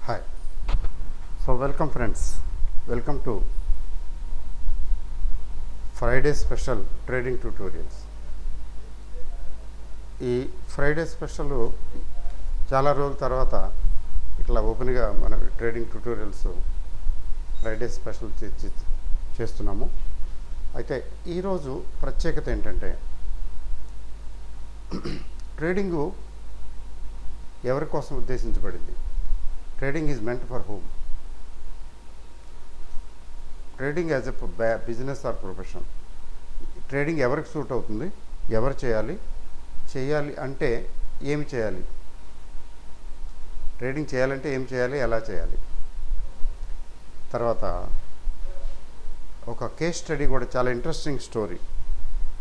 Hi. So welcome friends. Welcome to Friday special trading tutorials. ఈ Friday special చాలా రోజుల తర్వాత ఇట్లా ఓపెన్గా మన ట్రేడింగ్ ట్యూటోరియల్స్ ఫ్రైడే స్పెషల్ చేస్తున్నాము. అయితే ఈరోజు ప్రత్యేకత ఏంటంటే ట్రేడింగు ఎవరి కోసం ఉద్దేశించబడింది? Trading is meant for home. Trading as a business are profession. Trading ఎవరికి సూట్ అవుతుంది? ఎవరు చేయాలి? చేయాలి అంటే ఏమి చేయాలి? ట్రేడింగ్ చేయాలంటే ఏం చేయాలి? ఎలా చేయాలి? తర్వాత ఒక కేస్ స్టడీ కూడా, చాలా ఇంట్రెస్టింగ్ స్టోరీ.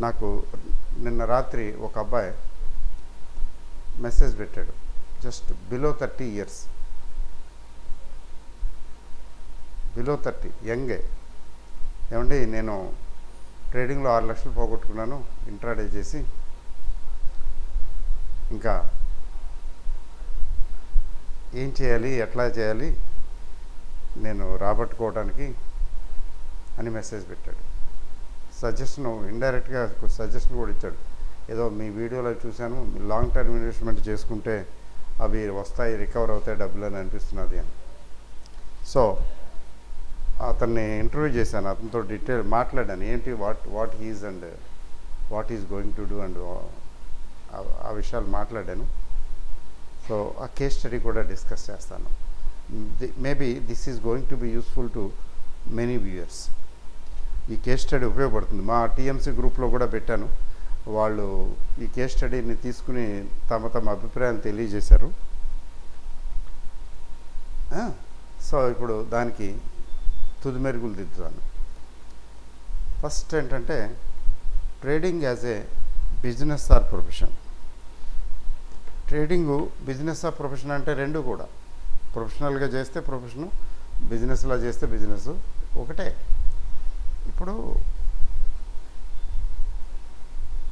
నాకు నిన్న రాత్రి ఒక అబ్బాయి మెసేజ్ పెట్టాడు. Just below 30 years, below 30, యంగే. ఏమండి, నేను ట్రేడింగ్లో 6 లక్షలు పోగొట్టుకున్నాను ఇంట్రాడే చేసి, ఇంకా ఏం చేయాలి, ఎట్లా చేయాలి నేను రాబట్టుకోవడానికి అని మెసేజ్ పెట్టాడు. సజెషన్, ఇండైరెక్ట్గా సజెషన్ కూడా ఇచ్చాడు. ఏదో మీ వీడియోలో చూశాను, లాంగ్ టర్మ్ ఇన్వెస్ట్మెంట్ చేసుకుంటే అవి వస్తాయి, రికవర్ అవుతాయి డబ్బులు అని అనిపిస్తున్నది అని. సో అతన్ని ఇంటర్వ్యూ చేశాను, అతనితో డీటెయిల్ మాట్లాడాను. ఏంటి what he's and what is going to do and ఆ విషయాలు మాట్లాడాను. సో ఆ కేస్ స్టడీ కూడా డిస్కస్ చేస్తాను. Maybe this is going to be useful to many viewers. ఈ కేస్ స్టడీ ఉపయోగపడుతుంది. మా టీఎంసీ గ్రూప్లో కూడా పెట్టాను. వాళ్ళు ఈ కేస్ స్టడీని తీసుకుని తమ అభిప్రాయాన్ని తెలియజేశారు. సో ఇప్పుడు దానికి తుది మెరుగులు దిద్దుతాను. ఫస్ట్ ఏంటంటే, trading as a business are profession. Trading business are profession అంటే రెండు కూడా. ప్రొఫెషనల్గా చేస్తే ప్రొఫెషను, బిజినెస్లా చేస్తే బిజినెస్ ఒకటే. ఇప్పుడు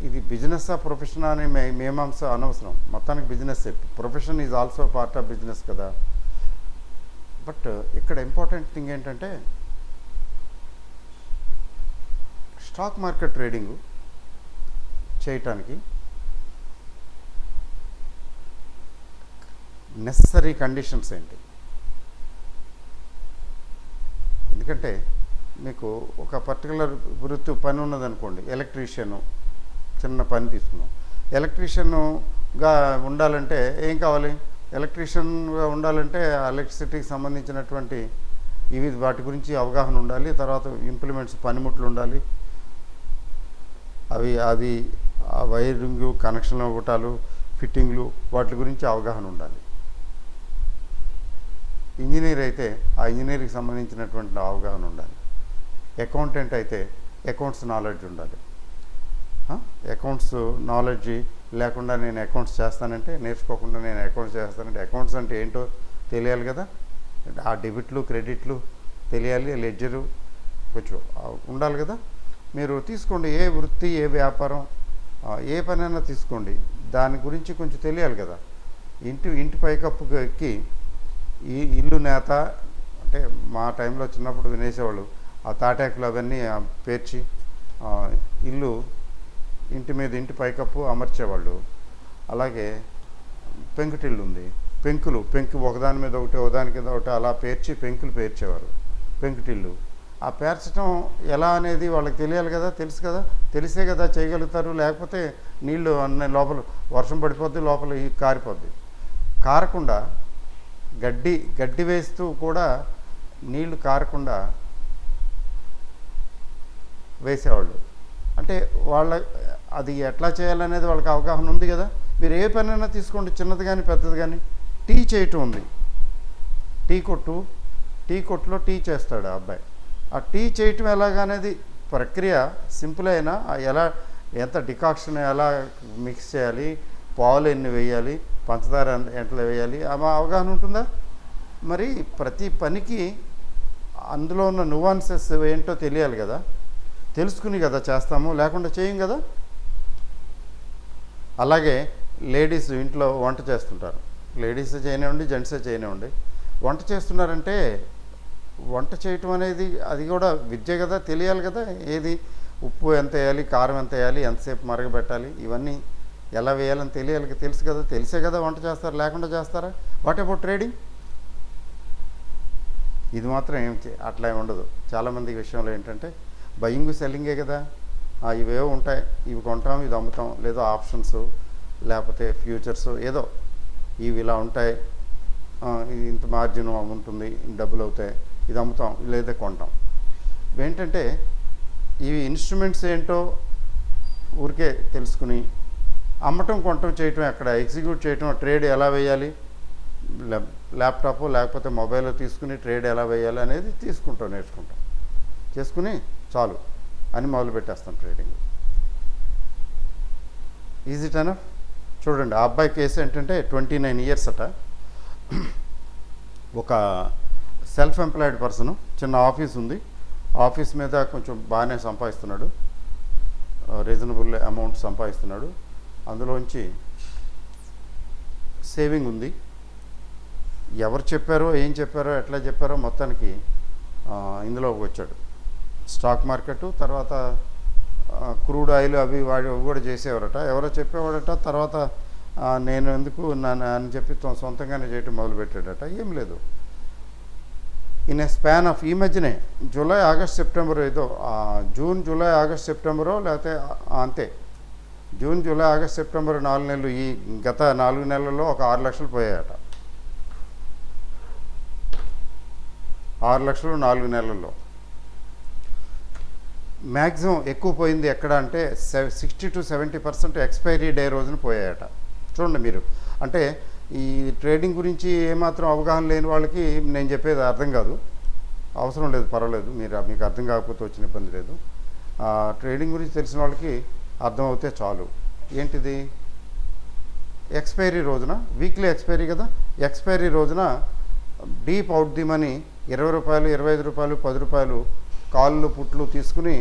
ఇది బిజినెస్ ఆ ప్రొఫెషన్ అనే మేమాంస అనవసరం. మొత్తానికి business. Profession is also part of business కదా. బట్ ఇక్కడ ఇంపార్టెంట్ థింగ్ ఏంటంటే, స్టాక్ మార్కెట్ ట్రేడింగు చేయటానికి నెసరీ కండిషన్స్ ఏంటి? ఎందుకంటే మీకు ఒక పర్టికులర్ వృత్తి పని ఉన్నదనుకోండి, ఎలక్ట్రీషియను, చిన్న పని తీసుకున్నాం. ఎలక్ట్రీషియన్గా ఉండాలంటే ఏం కావాలి? ఎలక్ట్రీషియన్గా ఉండాలంటే ఎలక్ట్రిసిటీకి సంబంధించినటువంటి వాటి గురించి అవగాహన ఉండాలి. తర్వాత ఇంప్లిమెంట్స్, పనిముట్లు ఉండాలి. అది ఆ వైరింగు, కనెక్షన్లు ఇవ్వటాలు, ఫిట్టింగ్లు, వాటి గురించి అవగాహన ఉండాలి. ఇంజనీర్ అయితే ఆ ఇంజనీరింగ్కి సంబంధించినటువంటి అవగాహన ఉండాలి. అకౌంటెంట్ అయితే అకౌంట్స్ నాలెడ్జ్ ఉండాలి. అకౌంట్స్ నాలెడ్జ్ లేకుండా నేను అకౌంట్స్ చేస్తానంటే, నేర్చుకోకుండా నేను అకౌంట్స్ చేస్తానంటే, అకౌంట్స్ అంటే ఏంటో తెలియాలి కదా. ఆ డెబిట్లు, క్రెడిట్లు తెలియాలి, లెడ్జరు కొంచెం ఉండాలి కదా. మీరు తీసుకోండి, ఏ వృత్తి, ఏ వ్యాపారం, ఏ పనైనా తీసుకోండి, దాని గురించి కొంచెం తెలియాలి కదా. ఇంటి పైకప్పుకి ఎక్కి ఈ ఇల్లు నేత అంటే, మా టైంలో చిన్నప్పుడు వినేసేవాళ్ళు, ఆ తాటాకులు అవన్నీ పేర్చి ఇల్లు ఇంటి మీద, ఇంటి పైకప్పు అమర్చేవాళ్ళు. అలాగే పెంకుటిల్లు ఉంది, పెంకు ఒకదాని మీద ఒకటి, ఒకదాని కింద ఒకటి అలా పేర్చి పెంకులు పేర్చేవారు, పెంకుటిల్లు. ఆ పేర్చడం ఎలా అనేది వాళ్ళకి తెలియాలి కదా. తెలుసు కదా, తెలిసే కదా చేయగలుగుతారు. లేకపోతే నీళ్ళు అన్నీ లోపల, వర్షం పడిపోద్ది, లోపల కారిపోద్ది. కారకుండా గడ్డి వేస్తూ కూడా నీళ్లు కారకుండా వేసేవాళ్ళు. అంటే అది ఎట్లా చేయాలనేది వాళ్ళకి అవగాహన ఉంది కదా. మీరు ఏ పనైనా తీసుకోండి, చిన్నది కానీ పెద్దది కానీ. టీ చేయటం ఉంది, టీ కొట్టులో టీ చేస్తాడు ఆ అబ్బాయి. ఆ టీ చేయటం ఎలాగనేది ప్రక్రియ సింపుల్ అయినా, ఎంత డికాక్షన్ ఎలా మిక్స్ చేయాలి, పాలు ఎన్ని వేయాలి, పంచదార ఎట్లా వేయాలి, అవగాహన ఉంటుందా? మరి ప్రతి పనికి అందులో ఉన్న నువాన్సెస్ ఏంటో తెలియాలి కదా. తెలుసుకుని కదా చేస్తాము, లేకుండా చేయం కదా. అలాగే లేడీస్ ఇంట్లో వంట చేస్తుంటారు. లేడీసే చేయనివ్వండి, జెంట్సే చేయనివ్వండి. వంట చేస్తున్నారంటే వంట చేయటం అనేది అది కూడా విద్య కదా, తెలియాలి కదా. ఏది ఉప్పు ఎంత వేయాలి, కారం ఎంత వేయాలి, ఎంతసేపు మరగబెట్టాలి, ఇవన్నీ ఎలా వేయాలని తెలియాలి, తెలుసు కదా. తెలిసే కదా వంట చేస్తారు, లేకుండా చేస్తారా? What about trading? ఇది మాత్రం అట్లా ఏమి ఉండదు. చాలామంది విషయంలో ఏంటంటే బయింగ్ సెల్లింగే కదా, ఇవేవో ఉంటాయి, ఇవి కొంటాం, ఇది అమ్ముతాం, లేదో ఆప్షన్స్ లేకపోతే ఫ్యూచర్స్ ఏదో ఇవి ఇలా ఉంటాయి, ఇంత మార్జిన్ ఉంటుంది, డబ్బులు అవుతాయి, ఇది అమ్ముతాం లేదా కొంటాం. ఏంటంటే ఇవి ఇన్స్ట్రుమెంట్స్ ఏంటో ఊరికే తెలుసుకుని అమ్మటం కొనటం చేయటం, ఎక్కడ ఎగ్జిక్యూట్ చేయటం, ట్రేడ్ ఎలా వేయాలి, ల్యాప్టాప్ లేకపోతే మొబైల్లో తీసుకుని ట్రేడ్ ఎలా వేయాలి అనేది నేర్చుకుంటాం, చేసుకుని చాలు అని మొదలు పెట్టేస్తాం ట్రేడింగ్. ఈజీ టైనా. చూడండి, ఆ అబ్బాయి కేసు ఏంటంటే 29 years అట. ఒక సెల్ఫ్ ఎంప్లాయిడ్ పర్సన్, చిన్న ఆఫీస్ ఉంది, ఆఫీస్ మీద కొంచెం బాగానే సంపాదిస్తున్నాడు, రీజనబుల్ అమౌంట్ సంపాదిస్తున్నాడు, అందులోంచి సేవింగ్ ఉంది. ఎవరు చెప్పారో ఏం చెప్పారో ఎట్లా చెప్పారో మొత్తానికి ఇందులోకి వచ్చాడు. స్టాక్ మార్కెట్ తర్వాత క్రూడ్ ఆయిల్ అవి కూడా చేసేవారట, ఎవరో చెప్పేవాడట. తర్వాత నేను ఎందుకు అని చెప్పి సొంతంగానే చేయటం మొదలుపెట్టాడట. ఏం లేదు, ఇన్ ఏ స్పాన్ ఆఫ్ ఈ మధ్యనే జూలై ఆగస్ట్ సెప్టెంబర్ ఏదో జూన్ జూలై ఆగస్ట్ సెప్టెంబరో లేకపోతే అంతే, జూన్ జూలై ఆగస్ట్ సెప్టెంబర్ 4 నెలలు, ఈ గత 4 నెలల్లో ఒక 6 లక్షలు పోయాయట. 6 లక్షలు 4 నెలల్లో. మ్యాక్సిమం ఎక్కువ పోయింది ఎక్కడ అంటే 60 to 70% ఎక్స్పైరీ డే రోజున పోయాయట. చూడండి మీరు, అంటే ఈ ట్రేడింగ్ గురించి ఏమాత్రం అవగాహన లేని వాళ్ళకి నేను చెప్పేది అర్థం కాదు, అవసరం లేదు, పర్వాలేదు, మీకు అర్థం కాకపోతే వచ్చిన ఇబ్బంది లేదు. ట్రేడింగ్ గురించి తెలిసిన వాళ్ళకి అర్థం అవుతే చాలు. ఏంటిది? ఎక్స్పైరీ రోజున, వీక్లీ ఎక్స్పైరీ కదా, ఎక్స్పైరీ రోజున డీప్ అవుట్ ది మనీ 20 రూపాయలు, 25 రూపాయలు, 10 రూపాయలు కాళ్ళు పుట్లు తీసుకుని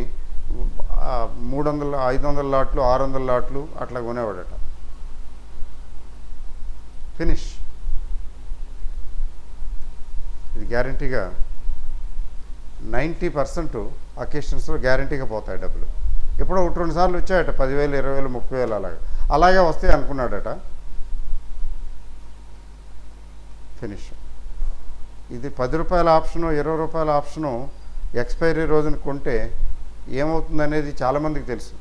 300, 500 లాట్లు, 600 లాట్లు అట్లా కొనేవాడట. ఫినిష్. ఇది గ్యారంటీగా 90% అకేషన్స్లో గ్యారంటీగా పోతాయి డబ్బులు. ఎప్పుడో 1-2 సార్లు వచ్చాయట, 10,000, 20,000, 30,000 అలాగే వస్తాయి అనుకున్నాడట. ఫినిష్. ఇది 10 రూపాయల ఆప్షను, 20 రూపాయల ఆప్షను ఎక్స్పైరీ రోజున కొంటే ఏమవుతుందనేది చాలామందికి తెలుసు.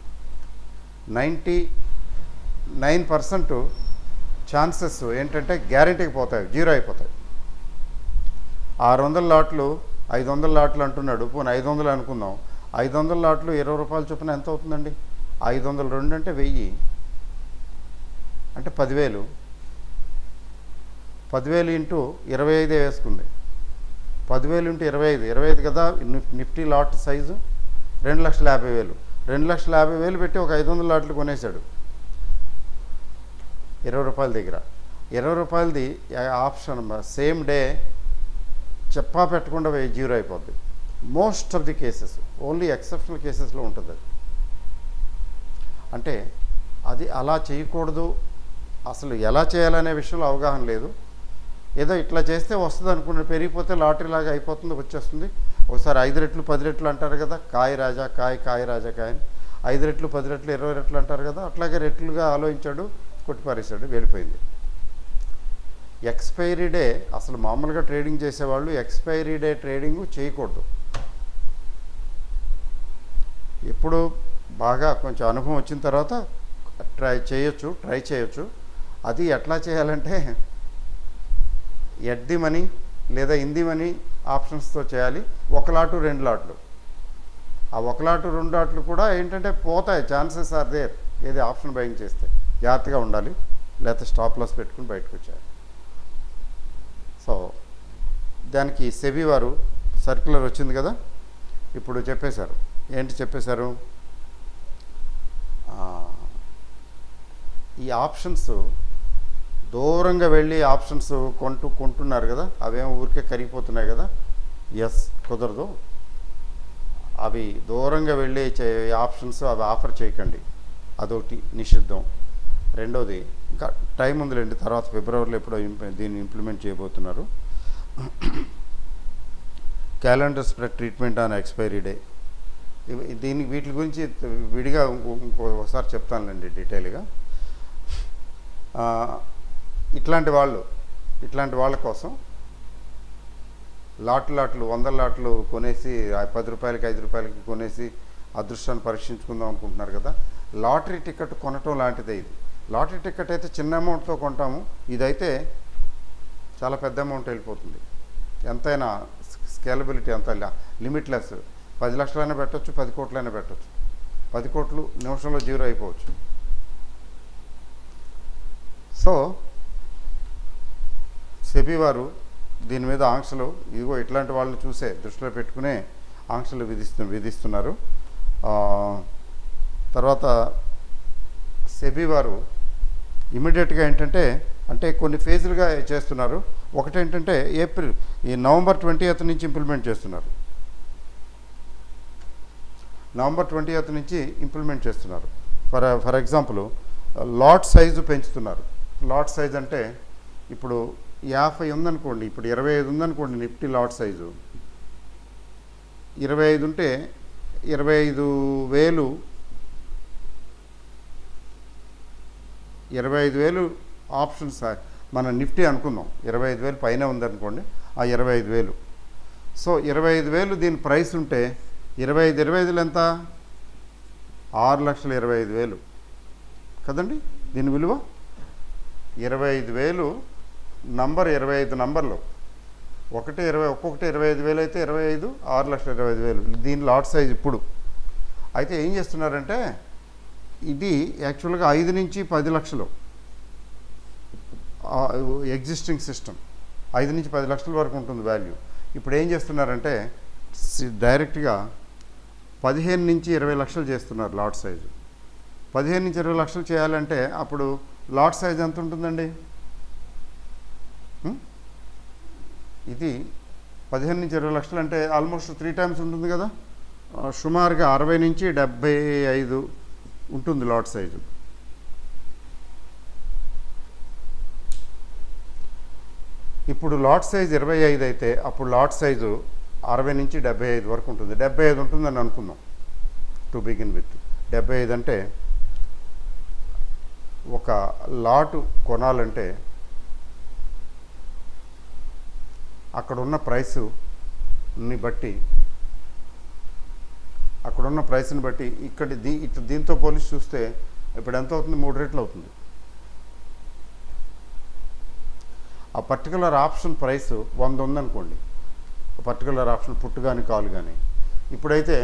99% ఛాన్సెస్ ఏంటంటే గ్యారంటీకి పోతాయి, జీరో అయిపోతాయి. 600 లాట్లు 500 లాట్లు అంటున్నాడు, పోనీ 500 అనుకుందాం. 500 లాట్లు 20 రూపాయల చొప్పున ఎంత అవుతుందండి? 502 అంటే 1000 అంటే 10,000. 10,000 ఇంటూ 25 వేసుకుంది, 10,000 ఇంటూ 25 కదా నిఫ్టీ లాట్ సైజు. 2,50,000. 2,50,000 పెట్టి ఒక 500 లాట్లు కొనేశాడు 20 రూపాయల దగ్గర. 20 రూపాయలది ఆప్షన్ సేమ్ డే చెప్పా పెట్టకుండా జీరో అయిపోద్ది. Most of the cases, only exceptional కేసెస్లో ఉంటుంది అది. అంటే అది అలా చేయకూడదు, అసలు ఎలా చేయాలనే విషయంలో అవగాహన లేదు. ఏదో ఇట్లా చేస్తే వస్తుంది అనుకున్న, పెరిగిపోతే లాటరీ లాగా అయిపోతుంది, వచ్చేస్తుంది. ఒకసారి 5 రెట్లు 10 రెట్లు అంటారు కదా, కాయ రాజా కాయ, కాయ రాజా కాయ అని. 5 రెట్లు 10 రెట్లు 20 రెట్లు అంటారు కదా, అట్లాగే రెట్లుగా ఆలోచించాడు, కొట్టిపారేశాడు, వెళ్ళిపోయింది. ఎక్స్పైరీ డే అసలు మామూలుగా ట్రేడింగ్ చేసేవాళ్ళు ఎక్స్పైరీ డే ట్రేడింగ్ చేయకూడదు. ఎప్పుడు బాగా కొంచెం అనుభవం వచ్చిన తర్వాత ట్రై చేయొచ్చు. అది ఎట్లా చేయాలంటే ఎట్ ది మనీ లేదా ఇన్ ది మనీ ఆప్షన్స్తో చేయాలి. 1 లాటు 2 లాట్లు. ఆ 1 లాటు 2 లాట్లు కూడా ఏంటంటే పోతాయి, ఛాన్సెస్ ఆర్ దేర్. ఏది ఆప్షన్ బయింగ్ చేస్తే జాగ్రత్తగా ఉండాలి, లేకపోతే స్టాప్ లాస్ పెట్టుకుని బయటకు వచ్చారు. సో దానికి సెబీ వారు సర్క్యులర్ వచ్చింది కదా, ఇప్పుడు చెప్పేశారు. ఏంటి చెప్పేశారు? ఈ ఆప్షన్స్ దూరంగా వెళ్ళి ఆప్షన్స్ కొంటున్నారు కదా, అవేమో ఊరికే కరిగిపోతున్నాయి కదా. ఎస్, కుదరదు. అవి దూరంగా వెళ్ళి ఆప్షన్స్ అవి ఆఫర్ చేయకండి, అదొకటి నిషిద్ధం. రెండోది, ఇంకా టైం ఉందిలేండి, తర్వాత ఫిబ్రవరిలో ఎప్పుడో దీన్ని ఇంప్లిమెంట్ చేయబోతున్నారు. Calendar spread treatment on expiry day. దీనికి వీటి గురించి విడిగా ఇంకోసారి చెప్తానులేండి డీటెయిల్గా. ఇట్లాంటి వాళ్ళ కోసం లాట్లు 100 లాట్లు కొనేసి 10 రూపాయలకి 5 రూపాయలకి కొనేసి అదృష్టాన్ని పరీక్షించుకుందాం అనుకుంటున్నారు కదా. లాటరీ టికెట్ కొనటం లాంటిదే ఇది. లాటరీ టికెట్ అయితే చిన్న అమౌంట్తో కొంటాము, ఇదైతే చాలా పెద్ద అమౌంట్ వెళ్ళిపోతుంది. ఎంతైనా స్కేలబిలిటీ అంత లిమిట్లెస్. 10 లక్షలైనా పెట్టవచ్చు, 10 కోట్లైనా పెట్టవచ్చు. 10 కోట్లు నిమిషంలో జీరో అయిపోవచ్చు. సో సెబీ వారు దీని మీద ఆంక్షలు ఇదిగో ఇట్లాంటి వాళ్ళని చూసే దృష్టిలో పెట్టుకునే ఆంక్షలు విధిస్తున్నారు. తర్వాత సెబీ వారు ఇమీడియట్గా ఏంటంటే కొన్ని ఫేజులుగా చేస్తున్నారు. ఒకటేంటంటే ఈ నవంబర్ 20th నుంచి ఇంప్లిమెంట్ చేస్తున్నారు. నవంబర్ 20th నుంచి ఇంప్లిమెంట్ చేస్తున్నారు. ఫర్ ఎగ్జాంపుల్ లాట్ సైజు పెంచుతున్నారు. లాట్ సైజ్ అంటే ఇప్పుడు 50 ఉందనుకోండి, ఇప్పుడు 25 ఉందనుకోండి నిఫ్టీ లాట్ సైజు. 25 ఉంటే 25,000 ఆప్షన్స్ మన నిఫ్టీ అనుకుందాం. 25,000 పైన ఉందనుకోండి, ఆ 25,000. సో 25,000 దీని ప్రైస్ ఉంటే 25 ఎంత? 6,25,000 కదండి దీని విలువ. 25,000 నంబర్ 25 నంబర్లు, ఒక్కొక్కటి 25,000 అయితే 25 6,25,000 దీని లాట్ సైజ్ ఇప్పుడు. అయితే ఏం చేస్తున్నారంటే ఇది యాక్చువల్గా 5 నుంచి 10 లక్షలు ఎగ్జిస్టింగ్ సిస్టమ్. 5 నుంచి 10 లక్షల వరకు ఉంటుంది వాల్యూ. ఇప్పుడు ఏం చేస్తున్నారంటే డైరెక్ట్గా 15 నుంచి 20 లక్షలు చేస్తున్నారు లాట్ సైజు. 15 నుంచి 20 లక్షలు చేయాలంటే అప్పుడు లాట్ సైజ్ ఎంత ఉంటుందండి? ఇది 15 నుంచి 20 లక్షలు అంటే ఆల్మోస్ట్ 3 టైమ్స్ ఉంటుంది కదా. సుమారుగా 60 నుంచి 75 ఉంటుంది లాట్ సైజు. ఇప్పుడు లాట్ సైజ్ 25 అయితే అప్పుడు లాట్ సైజు 60 నుంచి 75 వరకు ఉంటుంది. 75 ఉంటుందని అనుకుందాం టు బిగిన్ విత్. 75 అంటే ఒక లాటు కొనాలంటే అక్కడున్న ప్రైస్ని బట్టి ఇక్కడ దీంతో పోలిసి చూస్తే ఇప్పుడు ఎంత అవుతుంది? 3 రెట్లు అవుతుంది. ఆ పర్టికులర్ ఆప్షన్ ప్రైస్ 100 ఉందనుకోండి, పర్టికులర్ ఆప్షన్ పుట్టు కానీ కాలు కానీ. ఇప్పుడైతే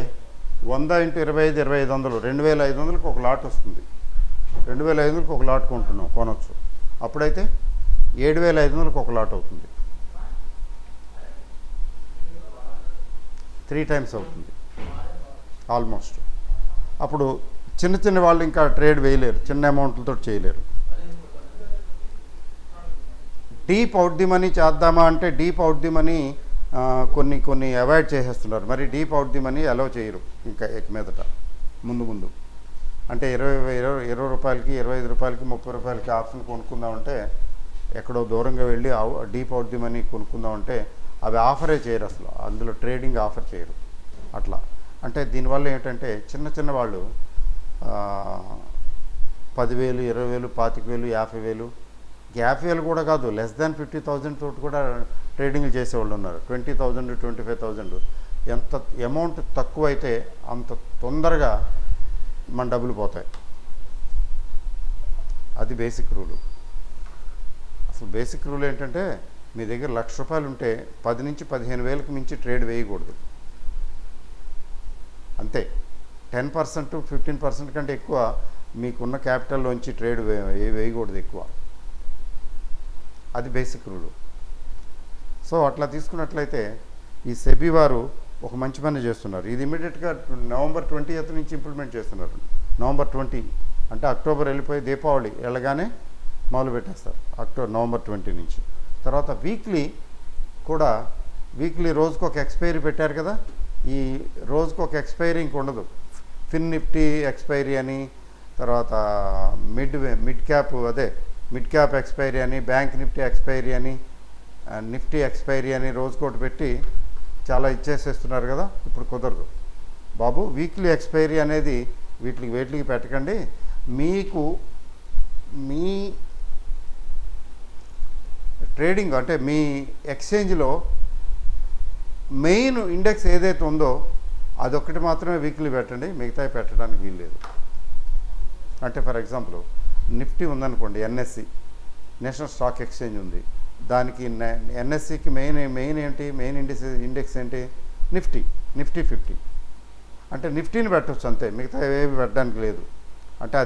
100 × 25 2,500 2,500కి ఒక లాట్ వస్తుంది. 2,500కి ఒక లాట్ కొనవచ్చు. అప్పుడైతే 7,500కి ఒక లాట్ అవుతుంది. 3 టైమ్స్ అవుతుంది ఆల్మోస్ట్. అప్పుడు చిన్న వాళ్ళు ఇంకా ట్రేడ్ వేయలేరు, చిన్న అమౌంట్లతో చేయలేరు. డీప్ అవుట్ ది మనీ చేద్దామా అంటే డీప్ అవుట్ ది మనీ కొన్ని అవాయిడ్ చేసేస్తున్నారు. మరి deep out the money allow చేయరు ఇంకా మీదట ముందు. అంటే 20 రూపాయలకి 25 రూపాయలకి 30 రూపాయలకి ఆప్షన్ కొనుక్కుందామంటే ఎక్కడో దూరంగా వెళ్ళి డీప్ అవుట్ ది మనీ కొనుక్కుందామంటే అవి ఆఫరే చేయరు, అసలు అందులో ట్రేడింగ్ ఆఫర్ చేయరు. అట్లా అంటే దీనివల్ల ఏంటంటే చిన్న వాళ్ళు 10,000 20,000 25,000 50,000 50,000 కూడా కాదు, లెస్ దాన్ 50,000 తోటి కూడా ట్రేడింగ్లు చేసేవాళ్ళు ఉన్నారు. 20,000 25,000 ఎంత అమౌంట్ తక్కువైతే అంత తొందరగా మన డబ్బులు పోతాయి. అది బేసిక్ రూలు. అసలు బేసిక్ రూల్ ఏంటంటే మీ దగ్గర ₹1,00,000 ఉంటే 10 నుంచి 15,000కి మించి ట్రేడ్ వేయకూడదు. అంతే. 10% 15% కంటే ఎక్కువ మీకున్న క్యాపిటల్లోంచి ట్రేడ్ వేయకూడదు ఎక్కువ. అది బేసిక్ రూలు. సో అట్లా తీసుకున్నట్లయితే ఈ సెబీ వారు ఒక మంచి పని చేస్తున్నారు. ఇది ఇమీడియట్గా నవంబర్ 20th నుంచి ఇంప్లిమెంట్ చేస్తున్నారు. నవంబర్ 20 అంటే అక్టోబర్ వెళ్ళిపోయి దీపావళి వెళ్ళగానే మొదలు పెట్టేస్తారు. నవంబర్ 20 నుంచి. తర్వాత వీక్లీ రోజుకు ఒక ఎక్స్పైరీ పెట్టారు కదా. ఈ రోజుకు ఒక ఎక్స్పైరీ ఇంక ఉండదు. ఫిన్ నిఫ్టీ ఎక్స్పైరీ అని, తర్వాత మిడ్ క్యాప్ ఎక్స్పైరీ అని, బ్యాంక్ నిఫ్టీ ఎక్స్పైరీ అని, నిఫ్టీ ఎక్స్పైరీ అని రోజుకోటి పెట్టి చాలా ఇచ్చేసేస్తున్నారు కదా. ఇప్పుడు కుదరదు బాబు. వీక్లీ ఎక్స్పైరీ అనేది వీటికి పెట్టకండి. మీకు మీ ట్రేడింగ్ అంటే మీ ఎక్స్చేంజ్లో మెయిన్ ఇండెక్స్ ఏదైతే ఉందో అదొక్కటి మాత్రమే వీక్లీ పెట్టండి, మిగతాయి పెట్టడానికి వీల్లేదు. అంటే ఫర్ ఎగ్జాంపుల్ నిఫ్టీ ఉందనుకోండి, ఎన్ఎస్సి నేషనల్ స్టాక్ ఎక్స్చేంజ్ ఉంది, దానికి ఎన్ఎస్సికి మెయిన్ ఏంటి, మెయిన్ ఇండెక్స్ ఏంటి, నిఫ్టీ 50. అంటే నిఫ్టీని పెట్టవచ్చు అంతే, మిగతా ఏవి పెట్టడానికి లేదు. అంటే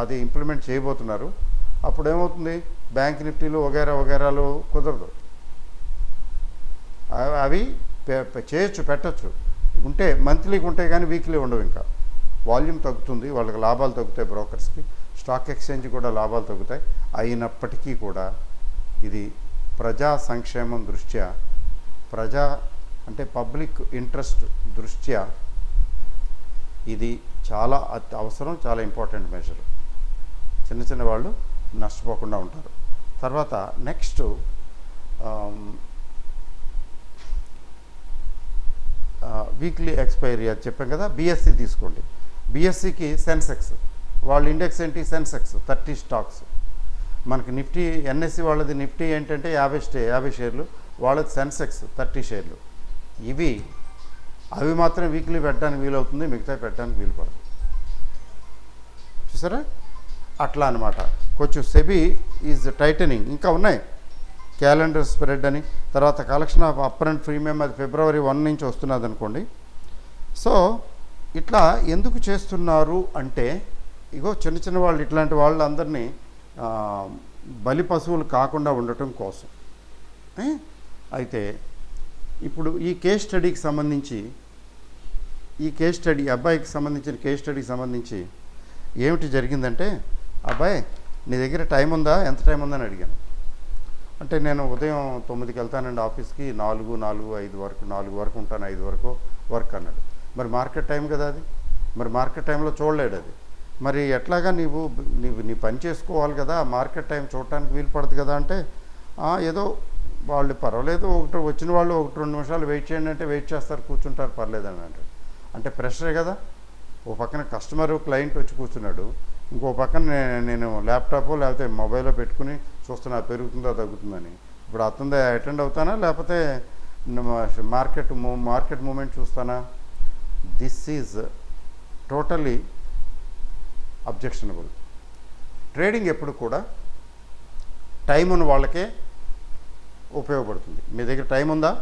అది ఇంప్లిమెంట్ చేయబోతున్నారు. అప్పుడు ఏమవుతుంది, బ్యాంక్ నిఫ్టీలు వగేరాలు కుదరదు. అవి చేయొచ్చు, పెట్టచ్చు, ఉంటే మంత్లీకి ఉంటాయి కానీ వీక్లీ ఉండవు. ఇంకా వాల్యూమ్ తగ్గుతుంది, వాళ్ళకి లాభాలు తగ్గుతాయి, బ్రోకర్స్కి, స్టాక్ ఎక్స్చేంజ్ కూడా లాభాలు తగ్గుతాయి. అయినప్పటికీ కూడా ఇది ప్రజా సంక్షేమం దృష్ట్యా, అంటే పబ్లిక్ ఇంట్రెస్ట్ దృష్ట్యా ఇది చాలా అవసరం, చాలా ఇంపార్టెంట్ మెజర్. చిన్న వాళ్ళు నష్టపోకుండా ఉంటారు. తర్వాత నెక్స్ట్ వీక్లీ ఎక్స్పైరీ అది చెప్పాం కదా. బిఎస్సి తీసుకోండి. బిఎస్సికి సెన్సెక్స్, వాళ్ళ ఇండెక్స్ ఏంటి, సెన్సెక్స్ 30 స్టాక్స్. మనకి నిఫ్టీ ఎన్ఎస్సి వాళ్ళది నిఫ్టీ ఏంటంటే 50 షేర్లు, వాళ్ళది సెన్సెక్స్ 30 షేర్లు. అవి మాత్రం వీక్లీ పెట్టడానికి వీలవుతుంది, మిగతా పెట్టడానికి వీలు పడదు. చూసారా, అట్లా అనమాట. కొంచెం సెబీ ఈజ్ టైటనింగ్. ఇంకా ఉన్నాయి, క్యాలెండర్ స్ప్రెడ్ అని, తర్వాత కలెక్షన్ ఆఫ్ అప్రెంట్ ప్రీమియం, అది February 1 నుంచి వస్తున్నది అనుకోండి. సో ఇట్లా ఎందుకు చేస్తున్నారు అంటే, ఇగో చిన్న వాళ్ళు, ఇట్లాంటి వాళ్ళందరినీ బలి పశువులు కాకుండా ఉండటం కోసం. అయితే ఇప్పుడు ఈ కేస్ స్టడీకి సంబంధించి, అబ్బాయికి సంబంధించిన కేస్ స్టడీకి సంబంధించి ఏమిటి జరిగిందంటే, అబ్బాయి నీ దగ్గర టైం ఉందా, ఎంత టైం ఉందని అడిగాను. అంటే నేను ఉదయం 9కి వెళ్తానండి ఆఫీస్కి, 4 వరకు 4 వరకు ఉంటాను, 5 వరకు వర్క్ అన్నాడు. మరి మార్కెట్ టైం కదా అది, మరి మార్కెట్ టైంలో చూడలేడు అది. మరి ఎట్లాగా నీ పని చేసుకోవాలి కదా, మార్కెట్ టైం చూడటానికి వీలు పడదు కదా అంటే, ఏదో వాళ్ళు పర్వాలేదు, వచ్చిన వాళ్ళు 1-2 నిమిషాలు వెయిట్ చేయండి అంటే వెయిట్ చేస్తారు, కూర్చుంటారు, పర్లేదని అంటారు. అంటే ప్రెషరే కదా. ఓ పక్కన కస్టమరు క్లయింట్ వచ్చి కూర్చున్నాడు, ఇంకో పక్కన నేను ల్యాప్టాప్ లేకపోతే మొబైల్లో పెట్టుకుని చూస్తున్నా పెరుగుతుందా తగ్గుతుందని. ఇప్పుడు అతనిదే అటెండ్ అవుతానా, లేకపోతే మార్కెట్ మూమెంట్ చూస్తానా? This is totally objectionable. Trading ఎప్పుడు కూడా టైం ఉన్న వాళ్ళకే ఉపయోగపడుతుంది. మీ దగ్గర టైం ఉందా?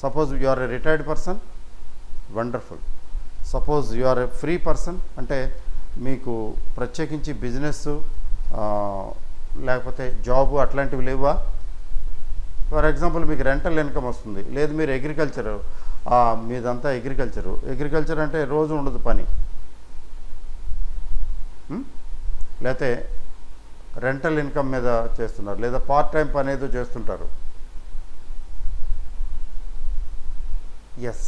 Suppose you are a retired person, wonderful. Suppose you are a free person, అంటే మీకు ప్రత్యేకించి బిజినెస్ లేకపోతే జాబు అట్లాంటివి లేవా? ఫర్ ఎగ్జాంపుల్ మీకు రెంటల్ ఇన్కమ్ వస్తుంది, లేదు మీరు అగ్రికల్చరు, మీదంతా అగ్రికల్చర్ అంటే రోజు ఉండదు పని, లేకపోతే రెంటల్ ఇన్కమ్ మీద చేస్తున్నారు, లేదా పార్ట్ టైం పని ఏదో చేస్తుంటారు. ఎస్,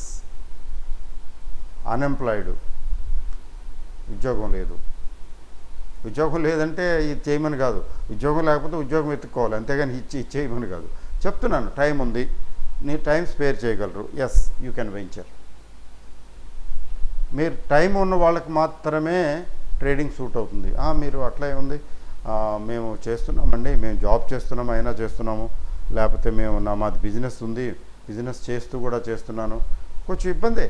అన్ఎంప్లాయిడ్, ఉద్యోగం లేదంటే ఇది చేయమని కాదు, ఉద్యోగం లేకపోతే ఉద్యోగం ఎత్తుక్కోవాలి, అంతేగాని చేయమని కాదు. చెప్తున్నాను, టైం ఉంది, నీ టైం స్పేర్ చేయగలరు, ఎస్ యూ కెన్ వెంచర్. మీరు టైం ఉన్న వాళ్ళకి మాత్రమే ట్రేడింగ్ సూట్ అవుతుంది. మీరు అట్లా ఉంది, మేము చేస్తున్నామండి, మేము జాబ్ చేస్తున్నాము అయినా చేస్తున్నాము, లేకపోతే మాది బిజినెస్ ఉంది, బిజినెస్ చేస్తూ కూడా చేస్తున్నాను, కొంచెం ఇబ్బందే.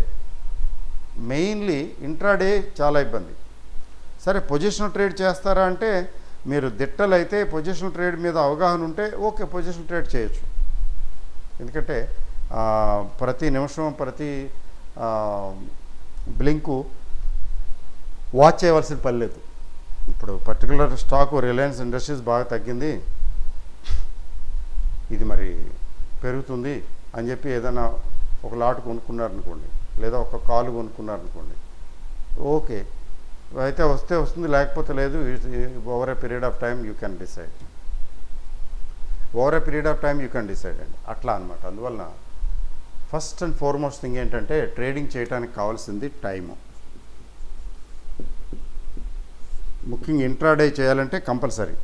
మెయిన్లీ ఇంట్రాడే చాలా ఇబ్బంది. సరే పొజిషనల్ ట్రేడ్ చేస్తారా అంటే, మీరు దిట్టలైతే పొజిషనల్ ట్రేడ్ మీద అవగాహన ఉంటే ఓకే, పొజిషనల్ ట్రేడ్ చేయొచ్చు. ఎందుకంటే ప్రతి నిమిషం, ప్రతి బ్లింకు వాచ్ చేయవలసిన పని లేదు. ఇప్పుడు పర్టికులర్ స్టాకు రిలయన్స్ ఇండస్ట్రీస్ బాగా తగ్గింది, ఇది మరి పెరుగుతుంది అని చెప్పి ఏదైనా ఒక లాట్ కొనుక్కున్నారనుకోండి, లేదా ఒక కాలు కొనుక్కున్నారనుకోండి, ఓకే అయితే వస్తే వస్తుంది, లేకపోతే లేదు. Over a period of time you can decide, అండి, అట్లా అనమాట. అందువలన ఫస్ట్ అండ్ ఫార్మోస్ట్ థింగ్ ఏంటంటే, ట్రేడింగ్ చేయడానికి కావాల్సింది టైము. ముఖ్యంగా ఇంట్రాడే చేయాలంటే కంపల్సరీ.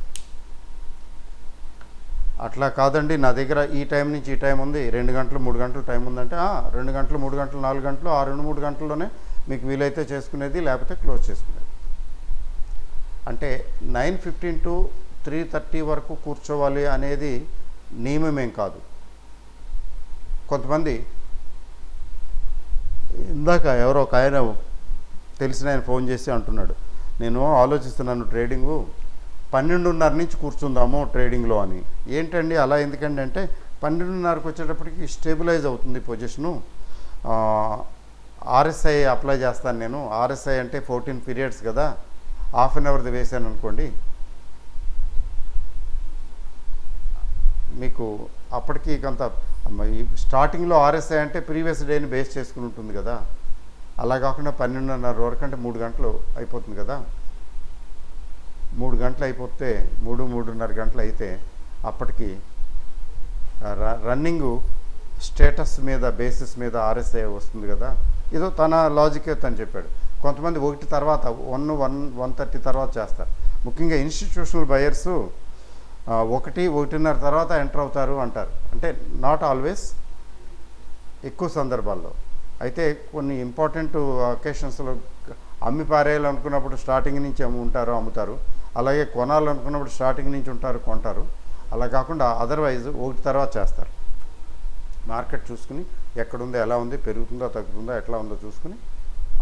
అట్లా కాదండి, నా దగ్గర ఈ టైం నుంచి ఈ టైం ఉంది, 2 గంటలు 3 గంటలు టైం ఉందంటే 2 గంటలు 3 గంటలు 4 గంటలు ఆ 2-3 గంటల్లోనే మీకు వీలైతే చేసుకునేది, లేకపోతే క్లోజ్ చేసుకునేది. అంటే 9:15 to 3:30 వరకు కూర్చోవాలి అనేది నియమమేం కాదు. కొంతమంది ఇందాక ఎవరో ఒక ఆయన తెలిసిన ఆయన ఫోన్ చేసి అంటున్నాడు, నేను ఆలోచిస్తున్నాను ట్రేడింగు 12:30 నుంచి కూర్చుందాము ట్రేడింగ్లో అని. ఏంటండి అలా ఎందుకండి అంటే 12:30కి వచ్చేటప్పటికి స్టెబిలైజ్ అవుతుంది పొజిషను. ఆర్ఎస్ఐ అప్లై చేస్తాను నేను. ఆర్ఎస్ఐ అంటే 14 పీరియడ్స్ కదా, హాఫ్ అన్ అవర్ది వేసాను అనుకోండి, మీకు అప్పటికి కొంత స్టార్టింగ్లో ఆర్ఎస్ఐ అంటే ప్రీవియస్ డేని బేస్ చేసుకుని ఉంటుంది కదా, అలా కాకుండా 12:30 వరకు అంటే 3 గంటలు అయిపోతుంది కదా. 3 గంటలు అయిపోతే 3-3:30 గంటలు అయితే అప్పటికి రన్నింగు స్టేటస్ మీద బేసిస్ మీద ఆర్ఎస్ఐ వస్తుంది కదా. ఏదో తన లాజికే తను చెప్పాడు. కొంతమంది 1 తర్వాత 1:30 తర్వాత చేస్తారు. ముఖ్యంగా ఇన్స్టిట్యూషనల్ బయర్సు 1-1:30 తర్వాత ఎంటర్ అవుతారు అంటారు. అంటే నాట్ ఆల్వేస్, ఎక్కువ సందర్భాల్లో. అయితే కొన్ని ఇంపార్టెంట్ అకేషన్స్లో అమ్మి పారేయాలనుకున్నప్పుడు స్టార్టింగ్ నుంచి ఉంటారు, అమ్ముతారు. అలాగే కొనాలనుకున్నప్పుడు స్టార్టింగ్ నుంచి ఉంటారు, కొంటారు. అలా కాకుండా అదర్వైజ్ 1 తర్వాత చేస్తారు. మార్కెట్ చూసుకుని ఎక్కడుందో, ఎలా ఉంది, పెరుగుతుందో తగ్గుతుందో, ఎట్లా ఉందో చూసుకుని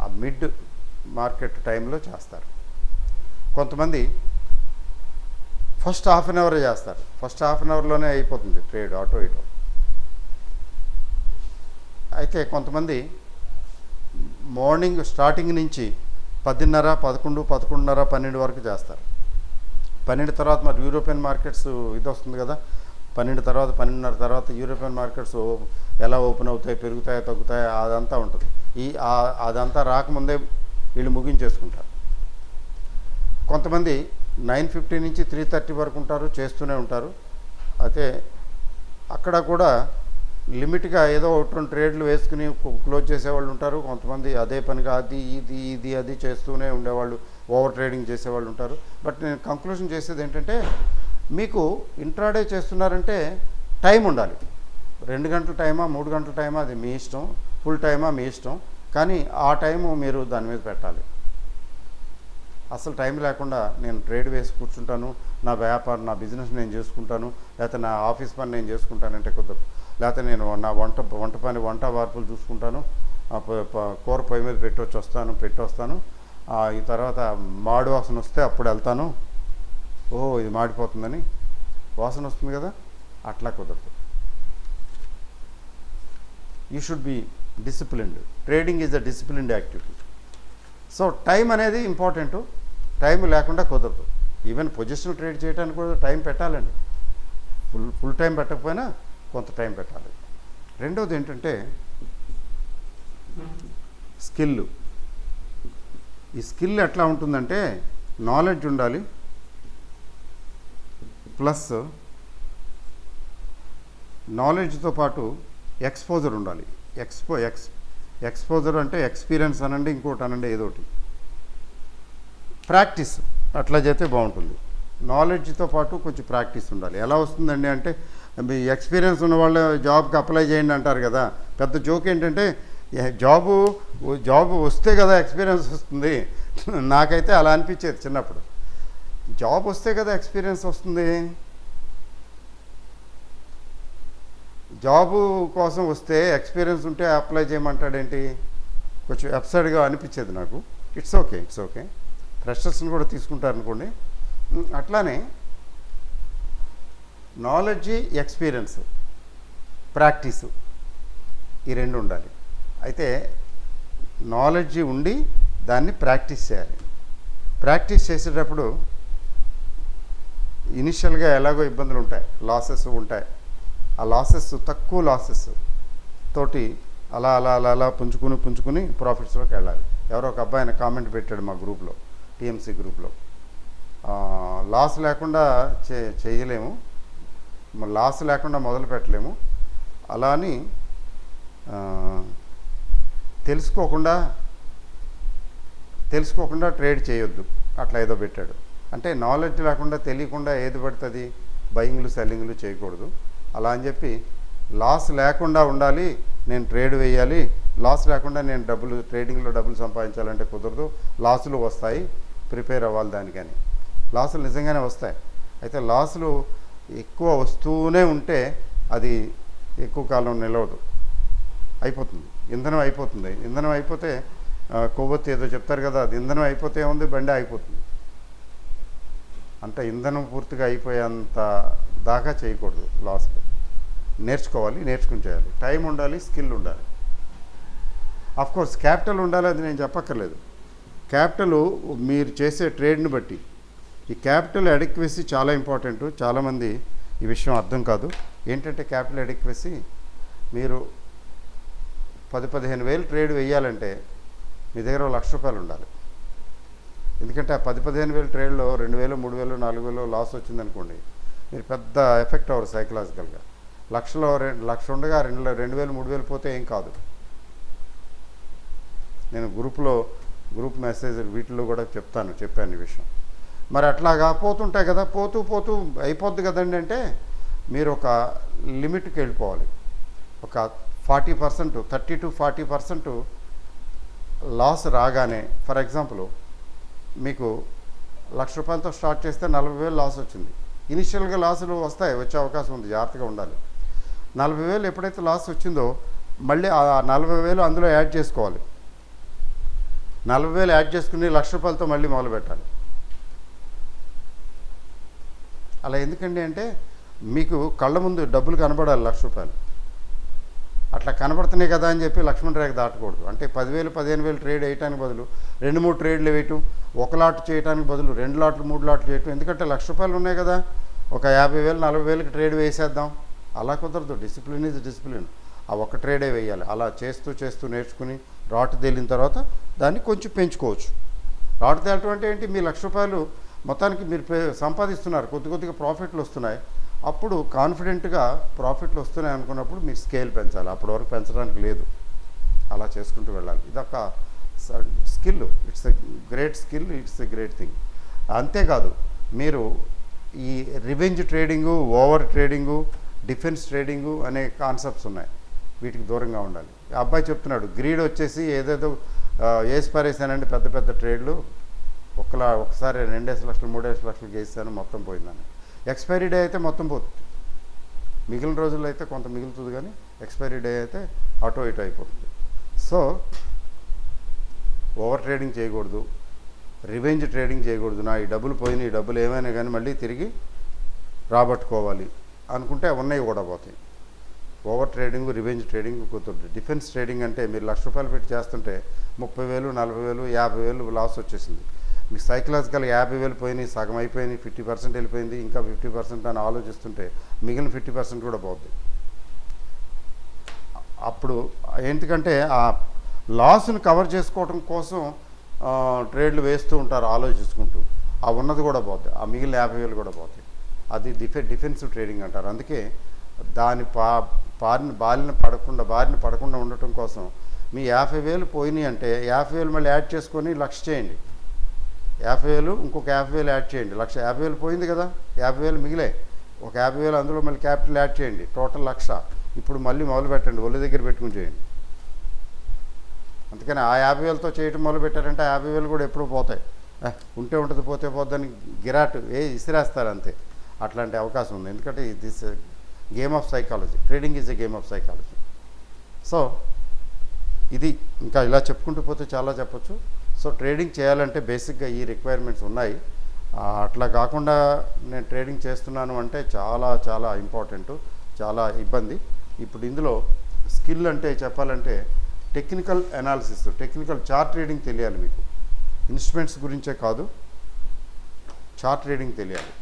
ఆ మిడ్ మార్కెట్ టైంలో చేస్తారు. కొంతమంది ఫస్ట్ హాఫ్ అన్ అవర్ చేస్తారు. ఫస్ట్ హాఫ్ అన్ అవర్లోనే అయిపోతుంది ట్రేడ్ ఆటో ఇటో. అయితే కొంతమంది మార్నింగ్ స్టార్టింగ్ నుంచి 10:30, 11, 11:30, 12 వరకు చేస్తారు. 12 తర్వాత మరి యూరోపియన్ మార్కెట్స్ ఇది వస్తుంది కదా, 12 తర్వాత 12:30 తర్వాత యూరోపియన్ మార్కెట్స్ ఎలా ఓపెన్ అవుతాయి, పెరుగుతాయా తగ్గుతాయా అదంతా ఉంటుంది. అదంతా రాకముందే వీళ్ళు ముగించేసుకుంటారు. కొంతమంది 9:15 నుంచి 3:30 వరకు ఉంటారు, చేస్తూనే ఉంటారు. అయితే అక్కడ కూడా లిమిట్గా ఏదో 1-2 ట్రేడ్లు వేసుకుని క్లోజ్ చేసేవాళ్ళు ఉంటారు. కొంతమంది అదే పనిగా అది చేస్తూనే ఉండేవాళ్ళు, ఓవర్ ట్రేడింగ్ చేసేవాళ్ళు ఉంటారు. బట్ నేను కంక్లూజన్ చేసేది ఏంటంటే, మీకు ఇంట్రాడే చేస్తున్నారంటే టైం ఉండాలి. 2 గంటల టైమా 3 గంటల టైమా అది మీ ఇష్టం, ఫుల్ టైమా మీ ఇష్టం. కానీ ఆ టైము మీరు దాని మీద పెట్టాలి. అసలు టైం లేకుండా నేను ట్రేడ్ వేసి కూర్చుంటాను, నా వ్యాపారం నా బిజినెస్ నేను చేసుకుంటాను, లేకపోతే నా ఆఫీస్ పని నేను చేసుకుంటానంటే కుదరదు. లేకపోతే నేను నా వంట వార్పులు చూసుకుంటాను, కూర పొయ్యి మీద పెట్టొస్తాను, ఈ తర్వాత మాడు వాసన వస్తే అప్పుడు వెళ్తాను, ఇది మాడిపోతుందని వాసన వస్తుంది కదా, అట్లా కుదరదు. You should be disciplined. Trading is a disciplined activity. So time అనేది ఇంపార్టెంట్. టైం లేకుండా కుదరదు. ఈవెన్ పొజిషన్ ట్రేడ్ చేయడానికి కూడా టైం పెట్టాలండి. ఫుల్ టైం పెట్టకపోయినా కొంత టైం పెట్టాలి. రెండవది ఏంటంటే స్కిల్. ఈ స్కిల్ ఎట్లా ఉంటుందంటే నాలెడ్జ్ ఉండాలి, ప్లస్ నాలెడ్జ్తో పాటు ఎక్స్పోజర్ ఉండాలి. ఎక్స్పోజర్ అంటే ఎక్స్పీరియన్స్ అనండి, ఇంకోటి అనండి, ఏదోటి. ప్రాక్టీస్ అట్లా చేస్తే బాగుంటుంది. నాలెడ్జ్తో పాటు కొంచెం ప్రాక్టీస్ ఉండాలి. ఎలా వస్తుందండి అంటే, మీ ఎక్స్పీరియన్స్ ఉన్న వాళ్ళు జాబ్కి అప్లై చేయండి అంటారు కదా. పెద్ద జోక్ ఏంటంటే, జాబ్ వస్తే కదా ఎక్స్పీరియన్స్ వస్తుంది. నాకైతే అలా అనిపించేది చిన్నప్పుడు. జాబ్ వస్తే కదా ఎక్స్పీరియన్స్ వస్తుంది. జాబు కోసం వస్తే ఎక్స్పీరియన్స్ ఉంటే అప్లై చేయమంటాడేంటి, కొంచెం అబ్సర్డ్గా అనిపించేది నాకు. It's okay. ఫ్రెషర్స్ని కూడా తీసుకుంటారనుకోండి. అట్లానే నాలెడ్జి, ఎక్స్పీరియన్స్, ప్రాక్టీసు, ఈ రెండు ఉండాలి. అయితే నాలెడ్జి ఉండి దాన్ని ప్రాక్టీస్ చేయాలి. ప్రాక్టీస్ చేసేటప్పుడు ఇనిషియల్గా ఎలాగో ఇబ్బందులు ఉంటాయి, లాసెస్ ఉంటాయి. ఆ లాసెస్ తక్కువ లాసెస్ తోటి అలా పుంజుకుని ప్రాఫిట్స్లోకి వెళ్ళాలి. ఎవరో ఒక అబ్బాయి కామెంట్ పెట్టాడు మా గ్రూప్లో, టీఎంసీ గ్రూప్లో, లాస్ లేకుండా చేయలేము, లాస్ లేకుండా మొదలు పెట్టలేము, అలా అని తెలుసుకోకుండా ట్రేడ్ చేయొద్దు, అట్లా ఏదో పెట్టాడు. అంటే నాలెడ్జ్ లేకుండా తెలియకుండా ఏది పడుతుంది బయింగ్లు సెల్లింగ్లు చేయకూడదు. అలా అని చెప్పి లాస్ లేకుండా ఉండాలి, నేను ట్రేడ్ వేయాలి, లాస్ లేకుండా నేను ట్రేడింగ్లో డబ్బులు సంపాదించాలంటే కుదరదు. లాసులు వస్తాయి, ప్రిపేర్ అవ్వాలి దానికని. లాసులు నిజంగానే వస్తాయి. అయితే లాసులు ఎక్కువ వస్తూనే ఉంటే అది ఎక్కువ కాలం నిలవదు, అయిపోతుంది, ఇంధనం అయిపోతుంది. ఇంధనం అయిపోతే కొవ్వొత్తి ఏదో చెప్తారు కదా, అది ఇంధనం అయిపోతే ఉంది, బండి అయిపోతుంది. అంటే ఇంధనం పూర్తిగా అయిపోయేంత దాకా చేయకూడదు లాస్లో. నేర్చుకోవాలి, నేర్చుకుని చేయాలి. టైం ఉండాలి, స్కిల్ ఉండాలి. కోర్స్ క్యాపిటల్ ఉండాలి, అది నేను చెప్పక్కర్లేదు. క్యాపిటల్ మీరు చేసే ట్రేడ్ని బట్టి ఈ క్యాపిటల్ అడిక్వసీ చాలా ఇంపార్టెంట్. చాలామంది ఈ విషయం అర్థం కాదు. ఏంటంటే క్యాపిటల్ అడిక్వసీ, మీరు 10-15 వేలు ట్రేడ్ వేయాలంటే మీ దగ్గర ₹1,00,000 ఉండాలి. ఎందుకంటే ఆ 10-15 వేలు ట్రేడ్లో 2,000, 3,000, 4,000 లాస్ వచ్చిందనుకోండి, మీరు పెద్ద ఎఫెక్ట్ అవ్వరు సైకలాజికల్గా. లక్ష ఉండగా 2,000, 3,000 పోతే ఏం కాదు. నేను గ్రూప్ మెసేజ్ వీటిలో కూడా చెప్పాను ఈ విషయం. మరి అట్లాగా పోతుంటాయి కదా, పోతూ అయిపోద్ది కదండి. అంటే మీరు ఒక లిమిట్కి వెళ్ళిపోవాలి. ఒక 40%, 30-40% లాస్ రాగానే, ఫర్ ఎగ్జాంపుల్ మీకు ₹1,00,000తో స్టార్ట్ చేస్తే 40,000 లాస్ వచ్చింది. ఇనిషియల్గా లాసులు వచ్చే అవకాశం ఉంది, జాగ్రత్తగా ఉండాలి. 40,000 ఎప్పుడైతే లాస్ వచ్చిందో మళ్ళీ ఆ 40,000 అందులో యాడ్ చేసుకోవాలి. 40,000 యాడ్ చేసుకుని ₹1,00,000తో మళ్ళీ మొదలు పెట్టాలి. అలా ఎందుకండి అంటే మీకు కళ్ళ ముందు డబ్బులు కనబడాలి ₹1,00,000. అట్లా కనబడుతున్నాయి కదా అని చెప్పి లక్ష్మణ్ రేఖ దాటకూడదు. అంటే 10,000, 15,000 ట్రేడ్ వేయడానికి బదులు 2-3 ట్రేడ్లు వేయటం, ఒక లాట్ చేయడానికి బదులు 2 లాట్లు 3 లాట్లు చేయటం. ఎందుకంటే ₹1,00,000 ఉన్నాయి కదా, ఒక 50,000, 40,000కి ట్రేడ్ వేసేద్దాం, అలా కుదరదు. Discipline is discipline. ఆ ఒక్క ట్రేడే వేయాలి. అలా చేస్తూ నేర్చుకుని రాటు తేలిన తర్వాత దాన్ని కొంచెం పెంచుకోవచ్చు. రాటు తేలటం అంటే ఏంటి, మీ ₹1,00,000 మొత్తానికి మీరు సంపాదిస్తున్నారు, కొద్దిగా ప్రాఫిట్లు వస్తున్నాయి. అప్పుడు కాన్ఫిడెంట్గా ప్రాఫిట్లు వస్తున్నాయి అనుకున్నప్పుడు మీరు స్కేల్ పెంచాలి. అప్పటి వరకు పెంచడానికి లేదు, అలా చేసుకుంటూ వెళ్ళాలి. ఇదొక skill, it's a great skill, it's a great thing. అంతేకాదు, మీరు ఈ revenge trading, over trading, defence trading అనే కాన్సెప్ట్స్ ఉన్నాయి, వీటికి దూరంగా ఉండాలి. అబ్బాయి చెప్తున్నాడు, గ్రీడ్ వచ్చేసి ఏదేదో వేసిపారేసానండి పెద్ద ట్రేడ్లు, ఒకసారి 2 లక్షలు 3 లక్షలు వేసాను, మొత్తం పోయిందని. ఎక్స్పైరీ డే అయితే మొత్తం పోతుంది, మిగిలిన రోజుల్లో అయితే కొంత మిగులుతుంది, కానీ ఎక్స్పైరీ డే అయితే అటో ఇటో అయిపోతుంది. సో ఓవర్ ట్రేడింగ్ చేయకూడదు, రివెంజ్ ట్రేడింగ్ చేయకూడదు. ఈ డబ్బులు పోయినాయి, ఈ డబ్బులు ఏమైనా కానీ మళ్ళీ తిరిగి రాబట్టుకోవాలి అనుకుంటే ఉన్నాయి కూడా పోతాయి. ఓవర్ ట్రేడింగ్, రివెంజ్ ట్రేడింగ్ కుదరదు. డిఫెన్స్ ట్రేడింగ్ అంటే మీరు ₹1,00,000 పెట్టి చేస్తుంటే 30,000, 40,000, 50,000 లాస్ వచ్చేసింది. మీకు సైకలాజికల్ 50,000 పోయినాయి, సగం అయిపోయినాయి, 50% వెళ్ళిపోయింది, ఇంకా 50% అని ఆలోచిస్తుంటే మిగిలిన 50% కూడా పోద్ది. అప్పుడు ఎందుకంటే ఆ లాస్ను కవర్ చేసుకోవడం కోసం ట్రేడ్లు వేస్తూ ఉంటారు ఆలోచించుకుంటూ, ఆ ఉన్నది కూడా పోద్ది, ఆ మిగిలిన 50,000 కూడా పోతాయి. అది డిఫెన్సివ్ ట్రేడింగ్ అంటారు. అందుకే దాని బారిన పడకుండా ఉండటం కోసం మీ 50,000 పోయినాయి అంటే 50,000 మళ్ళీ యాడ్ చేసుకొని 1,00,000 చేయండి. 50,000 ఇంకొక 50,000 యాడ్ చేయండి. 50,000 పోయింది కదా, 50,000 మిగిలే, ఒక 50,000 అందులో మళ్ళీ క్యాపిటల్ యాడ్ చేయండి, టోటల్ 1,00,000. ఇప్పుడు మళ్ళీ మొదలు పెట్టండి, ఒళ్ళు దగ్గర పెట్టుకుని చేయండి. అందుకని ఆ 50,000తో చేయటం మొదలు పెట్టారంటే 50,000 కూడా ఎప్పుడు పోతాయి, ఉంటే ఉంటుంది, పోతే పోద్దని గిరాట్ ఇసిరేస్తారు అంతే. అట్లాంటి అవకాశం ఉంది. ఎందుకంటే this game of psychology, trading is a game of psychology. So ఇది ఇంకా ఇలా చెప్పుకుంటూ పోతే చాలా చెప్పచ్చు. సో ట్రేడింగ్ చేయాలంటే బేసిక్గా ఈ రిక్వైర్మెంట్స్ ఉన్నాయి. అట్లా కాకుండా నేను ట్రేడింగ్ చేస్తున్నాను అంటే చాలా ఇంపార్టెంట్, చాలా ఇబ్బంది. ఇప్పుడు ఇందులో స్కిల్ అంటే చెప్పాలంటే technical analysis, technical chart trading తెలియాలి మీకు. ఇన్స్ట్రుమెంట్స్ గురించే కాదు, చార్ట్ ట్రేడింగ్ తెలియాలి.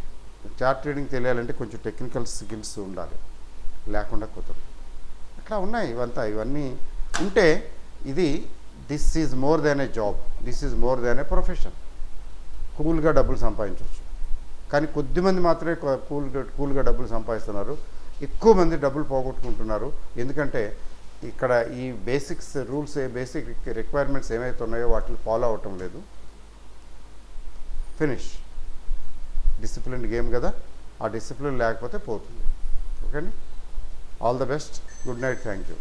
చార్ట్ ట్రేడింగ్ తెలియాలంటే కొంచెం టెక్నికల్ స్కిల్స్ ఉండాలి, లేకుండా కుదరదు. అట్లా ఉన్నాయి ఇవన్నీ ఉంటే this is more than A job, this is more than A profession. కూల్గా డబ్బులు సంపాదించవచ్చు. కానీ కొద్దిమంది మాత్రమే కూల్గా డబ్బులు సంపాదిస్తున్నారు, ఎక్కువ మంది డబ్బులు పోగొట్టుకుంటున్నారు. ఎందుకంటే ఇక్కడ ఈ బేసిక్ రిక్వైర్మెంట్స్ ఏమైతే ఉన్నాయో వాటిని ఫాలో అవటం లేదు. ఫినిష్. డిసిప్లిన్డ్ గేమ్ కదా, ఆ డిసిప్లిన్ లేకపోతే పోతుంది. ఓకేండి, all the best, good night, thank you.